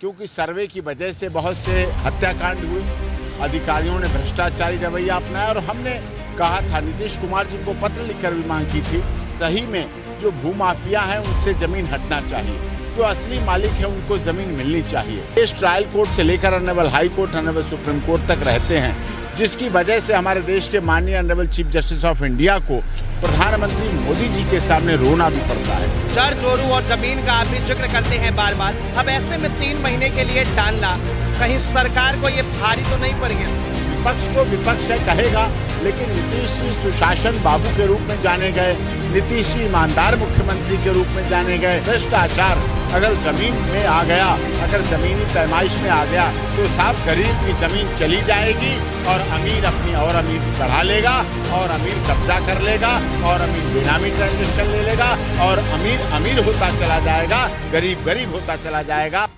क्योंकि सर्वे की वजह से बहुत से हत्याकांड हुए, अधिकारियों ने भ्रष्टाचारी रवैया अपनाया और हमने कहा था, नीतीश कुमार जी को पत्र लिखकर भी मांग की थी, सही में जो भूमाफिया हैं उनसे जमीन हटना चाहिए, जो असली मालिक हैं उनको जमीन मिलनी चाहिए। इस ट्रायल कोर्ट से लेकर honourable high court, honourable supreme court तक रहते हैं, जिसकी वजह से हमारे देश के माननीय honourable chief justice of India को प्रधानमंत्री मोदी जी के सामने रोना भी पड़ता है। जड़ जोरू और जमीन का आप भी जिक्र करते हैं बार बार। अब ऐसे में 3 महीने के लिए टालना कहीं सरकार को ये भारी तो नहीं पड़ गया? विपक्ष तो विपक्ष है कहेगा, लेकिन नीतीश जी सुशासन बाबू के रूप में जाने गए, नीतीश जी ईमानदार मुख्यमंत्री के रूप में जाने गए। भ्रष्टाचार अगर जमीन में आ गया, अगर जमीनी पैमाइश में आ गया तो साहब गरीब की जमीन चली जाएगी और अमीर अपनी और अमीर बढ़ा लेगा और अमीर कब्जा कर लेगा और अमीर बेनामी ट्रांजेक्शन ले लेगा और अमीर अमीर होता चला जाएगा, गरीब गरीब होता चला जाएगा।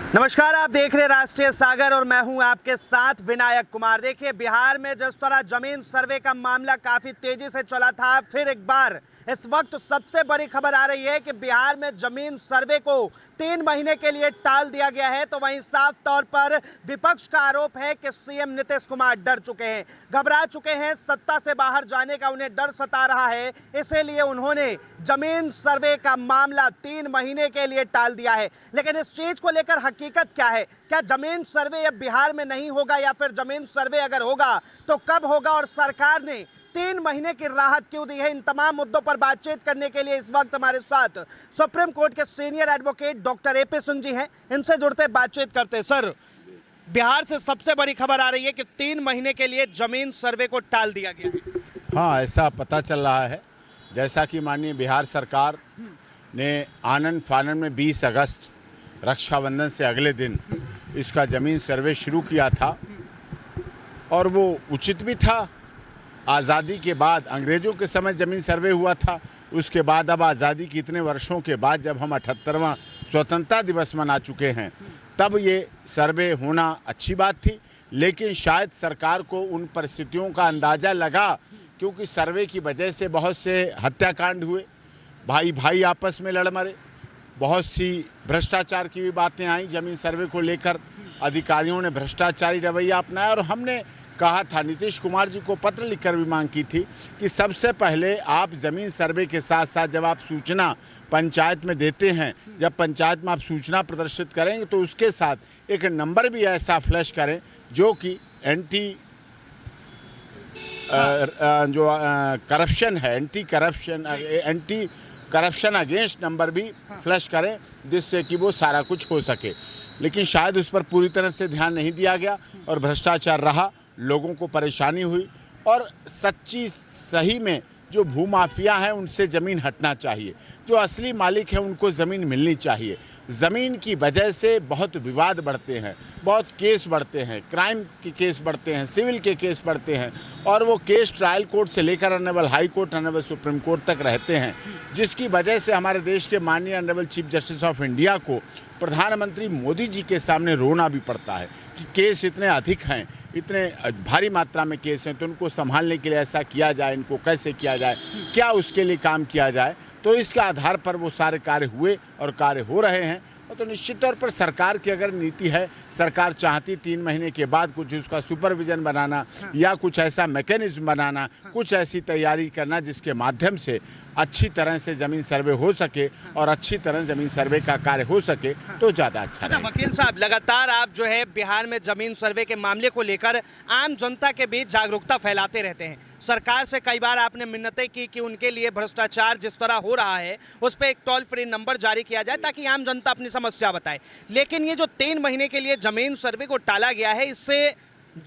नमस्कार, आप देख रहे राष्ट्रीय सागर और मैं हूं आपके साथ विनायक कुमार। देखिए, बिहार में जिस तरह जमीन सर्वे का मामला काफी तेजी से चला था, फिर एक बार इस वक्त सबसे बड़ी खबर आ रही है कि बिहार में जमीन सर्वे को 3 महीने के लिए टाल दिया गया है। तो वहीं साफ तौर पर विपक्ष का आरोप है कि सीएम नीतीश कुमार डर चुके हैं, घबरा चुके हैं, सत्ता से बाहर जाने का उन्हें डर सता रहा है, इसीलिए उन्होंने जमीन सर्वे का मामला 3 महीने के लिए टाल दिया है। लेकिन इस चीज को लेकर हकीकत क्या है? क्या जमीन सर्वे अब बिहार में नहीं होगा, या फिर जमीन सर्वे अगर होगा तो कब होगा, और सरकार ने 3 महीने की राहत क्यों दी है? इन तमाम मुद्दों पर बातचीत करने के लिए इस वक्त हमारे साथ सुप्रीम कोर्ट के senior advocate doctor AP Singh ji हैं। इनसे जुड़ते बातचीत करते हैं। सर, बिहार से सबसे बड़ी खबर आ रही है कि 3 महीने के लिए जमीन सर्वे को टाल दिया गया है। हाँ, ऐसा पता चल रहा है। जैसा कि माननीय बिहार सरकार ने आनन फानन में 20 अगस्त रक्षाबंधन से अगले दिन इसका ज़मीन सर्वे शुरू किया था और वो उचित भी था। आज़ादी के बाद, अंग्रेज़ों के समय ज़मीन सर्वे हुआ था, उसके बाद अब आज़ादी के इतने वर्षों के बाद जब हम 78वां स्वतंत्रता दिवस मना चुके हैं, तब ये सर्वे होना अच्छी बात थी। लेकिन शायद सरकार को उन परिस्थितियों का अंदाज़ा लगा, क्योंकि सर्वे की वजह से बहुत से हत्याकांड हुए, भाई भाई आपस में लड़ मरे, बहुत सी भ्रष्टाचार की भी बातें आई। ज़मीन सर्वे को लेकर अधिकारियों ने भ्रष्टाचारी रवैया अपनाया और हमने कहा था, नीतीश कुमार जी को पत्र लिखकर भी मांग की थी कि सबसे पहले आप ज़मीन सर्वे के साथ साथ जब आप सूचना पंचायत में देते हैं, जब पंचायत में आप सूचना प्रदर्शित करेंगे तो उसके साथ एक नंबर भी ऐसा फ्लैश करें जो कि करप्शन है, एंटी करप्शन अगेंस्ट नंबर भी फ्लैश करें, जिससे कि वो सारा कुछ हो सके। लेकिन शायद उस पर पूरी तरह से ध्यान नहीं दिया गया और भ्रष्टाचार रहा, लोगों को परेशानी हुई और सच्ची सही में जो भूमाफिया हैं उनसे ज़मीन हटना चाहिए, जो असली मालिक हैं उनको ज़मीन मिलनी चाहिए। ज़मीन की वजह से बहुत विवाद बढ़ते हैं, बहुत केस बढ़ते हैं, क्राइम के केस बढ़ते हैं, सिविल के केस बढ़ते हैं और वो केस ट्रायल कोर्ट से लेकर honourable high court, honourable supreme court तक रहते हैं, जिसकी वजह से हमारे देश के माननीय honourable chief justice of India को प्रधानमंत्री मोदी जी के सामने रोना भी पड़ता है कि केस इतने अधिक हैं, इतने भारी मात्रा में केस हैं, तो उनको संभालने के लिए ऐसा किया जाए, इनको कैसे किया जाए, क्या उसके लिए काम किया जाए। तो इसके आधार पर वो सारे कार्य हुए और कार्य हो रहे हैं। तो निश्चित तौर पर सरकार की अगर नीति है, सरकार चाहती 3 महीने के बाद कुछ उसका सुपरविजन बनाना या कुछ ऐसा मैकेनिज्म बनाना, कुछ ऐसी तैयारी करना जिसके माध्यम से अच्छी तरह से ज़मीन सर्वे हो सके और अच्छी तरह ज़मीन सर्वे का कार्य हो सके तो ज़्यादा अच्छा रहेगा। वकील साहब, लगातार आप जो है बिहार में ज़मीन सर्वे के मामले को लेकर आम जनता के बीच जागरूकता फैलाते रहते हैं। सरकार से कई बार आपने मिन्नतें की कि उनके लिए भ्रष्टाचार जिस तरह हो रहा है उस पर एक टोल फ्री नंबर जारी किया जाए ताकि आम जनता अपनी समस्या बताए। लेकिन ये जो 3 महीने के लिए ज़मीन सर्वे को टाला गया है, इससे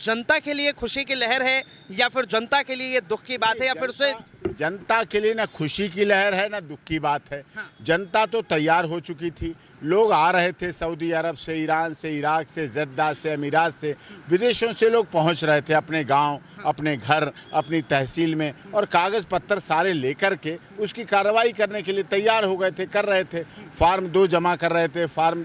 जनता के लिए खुशी की लहर है या फिर जनता के लिए ये दुख की बात है, या फिर उससे जनता के लिए ना खुशी की लहर है ना दुख की बात है। जनता तो तैयार हो चुकी थी, लोग आ रहे थे सऊदी अरब से, ईरान से, इराक से, जद्दा से, अमीरात से, विदेशों से लोग पहुंच रहे थे अपने गांव, अपने घर, अपनी तहसील में और कागज़ पत्तर सारे लेकर के उसकी कार्रवाई करने के लिए तैयार हो गए थे, कर रहे थे। फार्म 2 जमा कर रहे थे, फार्म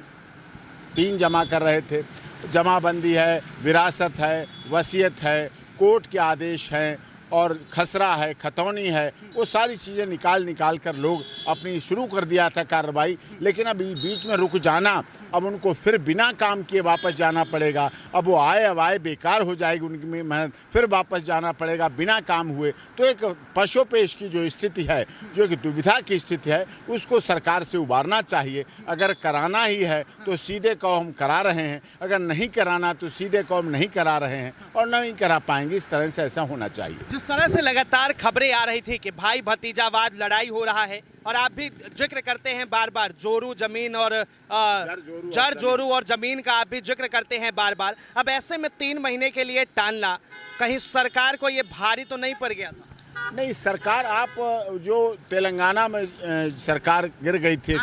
3 जमा कर रहे थे। जमाबंदी है, विरासत है, वसीयत है, कोर्ट के आदेश हैं और खसरा है, खतौनी है, वो सारी चीज़ें निकाल कर लोग अपनी शुरू कर दिया था कार्रवाई। लेकिन अभी बीच में रुक जाना, अब उनको फिर बिना काम किए वापस जाना पड़ेगा। अब वो आय बेकार हो जाएगी, उनकी मेहनत, फिर वापस जाना पड़ेगा बिना काम हुए। तो एक पशोपेश की जो स्थिति है, जो एक दुविधा की स्थिति है, उसको सरकार से उबारना चाहिए। अगर कराना ही है तो सीधे कहो हम करा रहे हैं, अगर नहीं कराना तो सीधे कहो हम नहीं करा रहे हैं, और नहीं करा पाएंगे। इस तरह से ऐसा होना चाहिए। जिस तरह से लगातार खबरें आ रही थी कि भाई भतीजावाद लड़ाई हो रहा है, और आप भी जिक्र करते हैं बार बार जोरू जमीन और जर जोरू और जमीन का आप भी जिक्र करते हैं बार बार। अब ऐसे में 3 महीने के लिए टालना, कहीं सरकार को ये भारी तो नहीं पड़ गया था? नहीं, सरकार, आप जो तेलंगाना में सरकार गिर गई थी,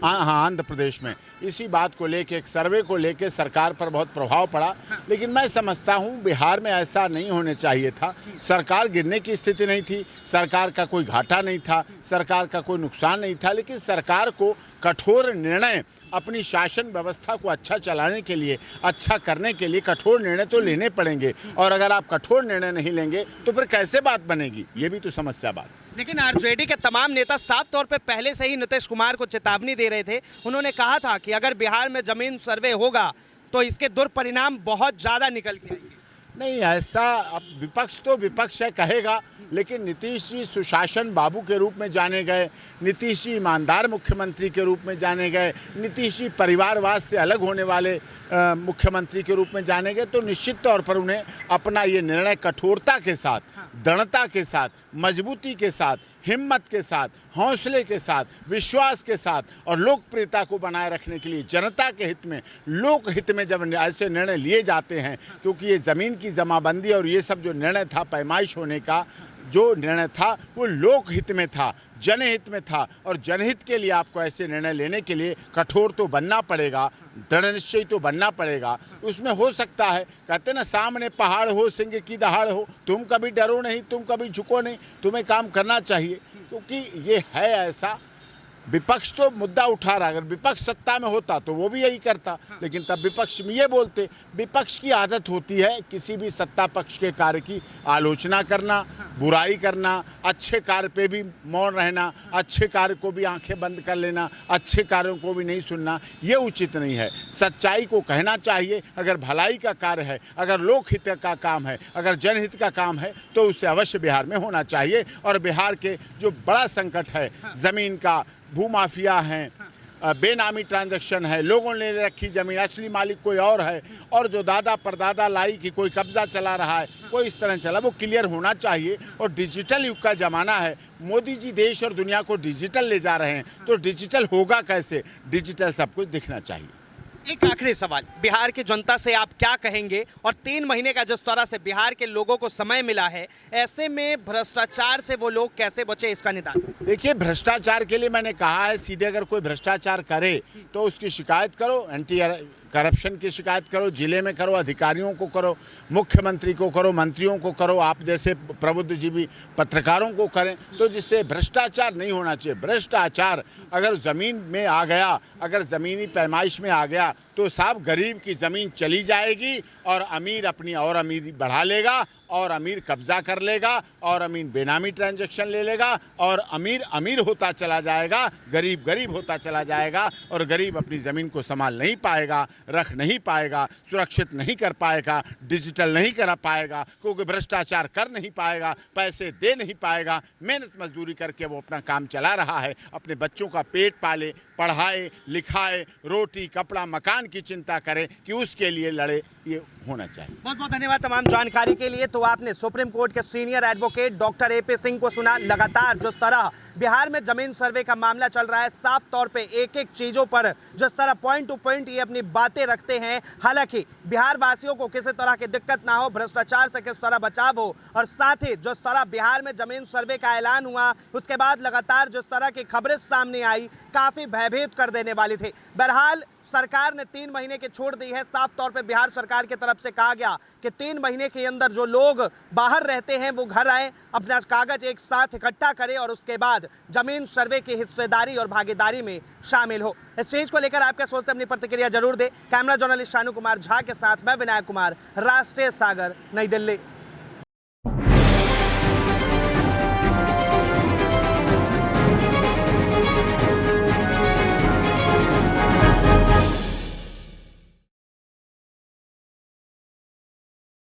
आंध्र प्रदेश में, इसी बात को लेके, एक सर्वे को लेके सरकार पर बहुत प्रभाव पड़ा। लेकिन मैं समझता हूँ बिहार में ऐसा नहीं होने चाहिए था। सरकार गिरने की स्थिति नहीं थी, सरकार का कोई घाटा नहीं था, सरकार का कोई नुकसान नहीं था। लेकिन सरकार को कठोर निर्णय, अपनी शासन व्यवस्था को अच्छा चलाने के लिए, अच्छा करने के लिए कठोर निर्णय तो लेने पड़ेंगे। और अगर आप कठोर निर्णय नहीं लेंगे तो फिर कैसे बात बनेगी, ये भी तो समस्या बात। लेकिन आरजेडी के तमाम नेता साफ तौर पे पहले से ही नीतीश कुमार को चेतावनी दे रहे थे। उन्होंने कहा था कि अगर बिहार में जमीन सर्वे होगा तो इसके दुष्परिणाम बहुत ज़्यादा निकल के आएंगे। नहीं, ऐसा अब विपक्ष तो विपक्ष है कहेगा, लेकिन नीतीश जी सुशासन बाबू के रूप में जाने गए, नीतीश जी ईमानदार मुख्यमंत्री के रूप में जाने गए, नीतीश जी परिवारवाद से अलग होने वाले मुख्यमंत्री के रूप में जाने गए। तो निश्चित तौर पर उन्हें अपना ये निर्णय कठोरता के साथ, दृढ़ता के साथ, मजबूती के साथ, हिम्मत के साथ, हौसले के साथ, विश्वास के साथ और लोकप्रियता को बनाए रखने के लिए, जनता के हित में, लोक हित में जब ऐसे निर्णय लिए जाते हैं, क्योंकि ये ज़मीन की जमाबंदी और ये सब जो निर्णय था, पैमाइश होने का जो निर्णय था, वो लोक हित में था, जनहित में था। और जनहित के लिए आपको ऐसे निर्णय लेने के लिए कठोर तो बनना पड़ेगा, दृढ़ निश्चय तो बनना पड़ेगा। उसमें हो सकता है, कहते ना, सामने पहाड़ हो सिंह की दहाड़ हो, तुम कभी डरो नहीं, तुम कभी झुको नहीं, तुम्हें काम करना चाहिए। क्योंकि ये है ऐसा, विपक्ष तो मुद्दा उठा रहा, अगर विपक्ष सत्ता में होता तो वो भी यही करता। लेकिन तब विपक्ष में ये बोलते, विपक्ष की आदत होती है किसी भी सत्ता पक्ष के कार्य की आलोचना करना, बुराई करना, अच्छे कार्य पे भी मौन रहना, अच्छे कार्य को भी आंखें बंद कर लेना, अच्छे कार्यों को भी नहीं सुनना। ये उचित नहीं है। सच्चाई को कहना चाहिए। अगर भलाई का कार्य है, अगर लोकहित का काम है, अगर जनहित का काम है, तो उसे अवश्य बिहार में होना चाहिए। और बिहार के जो बड़ा संकट है, ज़मीन का, भूमाफिया हैं, बेनामी ट्रांजैक्शन है, लोगों ने रखी ज़मीन, असली मालिक कोई और है, और जो दादा परदादा लाई कि कोई कब्जा चला रहा है, कोई इस तरह चला, वो क्लियर होना चाहिए। और डिजिटल युग का ज़माना है, मोदी जी देश और दुनिया को डिजिटल ले जा रहे हैं, तो डिजिटल होगा कैसे? डिजिटल सब कुछ दिखना चाहिए। एक आखिरी सवाल, बिहार की जनता से आप क्या कहेंगे? और 3 महीने का जिस तरह से बिहार के लोगों को समय मिला है, ऐसे में भ्रष्टाचार से वो लोग कैसे बचे, इसका निदान? देखिए, भ्रष्टाचार के लिए मैंने कहा है, सीधे अगर कोई भ्रष्टाचार करे तो उसकी शिकायत करो, एंटी करप्शन की शिकायत करो, जिले में करो, अधिकारियों को करो, मुख्यमंत्री को करो, मंत्रियों को करो, आप जैसे प्रबुद्धजीवी पत्रकारों को करें, तो जिससे भ्रष्टाचार नहीं होना चाहिए। भ्रष्टाचार अगर ज़मीन में आ गया, अगर ज़मीनी पैमाइश में आ गया, तो साहब गरीब की ज़मीन चली जाएगी और अमीर अपनी और अमीरी बढ़ा लेगा, और अमीर कब्जा कर लेगा, और अमीर बेनामी ट्रांजैक्शन ले लेगा, और अमीर अमीर होता चला जाएगा, गरीब गरीब होता चला जाएगा, और गरीब अपनी ज़मीन को संभाल नहीं पाएगा, रख नहीं पाएगा, सुरक्षित नहीं कर पाएगा, डिजिटल नहीं कर पाएगा, क्योंकि भ्रष्टाचार कर नहीं पाएगा, पैसे दे नहीं पाएगा, मेहनत मजदूरी करके वो अपना काम चला रहा है, अपने बच्चों का पेट पाले, पढ़ाए लिखाए, रोटी कपड़ा मकान की चिंता करे कि उसके लिए लड़े, ये होना चाहिए। बहुत बहुत धन्यवाद तमाम जानकारी के लिए। तो आपने सुप्रीम कोर्ट के senior advocate doctor AP Singh को सुना। लगातार जिस तरह बिहार में जमीन सर्वे का मामला चल रहा है, साफ तौर पे एक एक चीज़ों पर जिस तरह पॉइंट टू पॉइंट ये अपनी बातें रखते हैं। हालांकि बिहार वासियों को किसी तरह की दिक्कत ना हो, भ्रष्टाचार से किस तरह बचाव हो, और साथ ही जिस तरह बिहार में जमीन सर्वे का ऐलान हुआ, उसके बाद लगातार जिस तरह की खबरें सामने आई, काफ़ी भयभीत कर देने वाली थी। बहरहाल सरकार ने 3 महीने की छूट दी है। साफ तौर पे बिहार सरकार की तरफ से कहा गया कि 3 महीने के अंदर जो लोग बाहर रहते हैं वो घर आए, अपना कागज एक साथ इकट्ठा करें और उसके बाद जमीन सर्वे की हिस्सेदारी और भागीदारी में शामिल हो। इस चीज़ को लेकर आप क्या सोचते हैं, अपनी प्रतिक्रिया जरूर दें। कैमरा जर्नलिस्ट शानू कुमार झा के साथ मैं विनायक कुमार, राष्ट्रीय सागर, नई दिल्ली।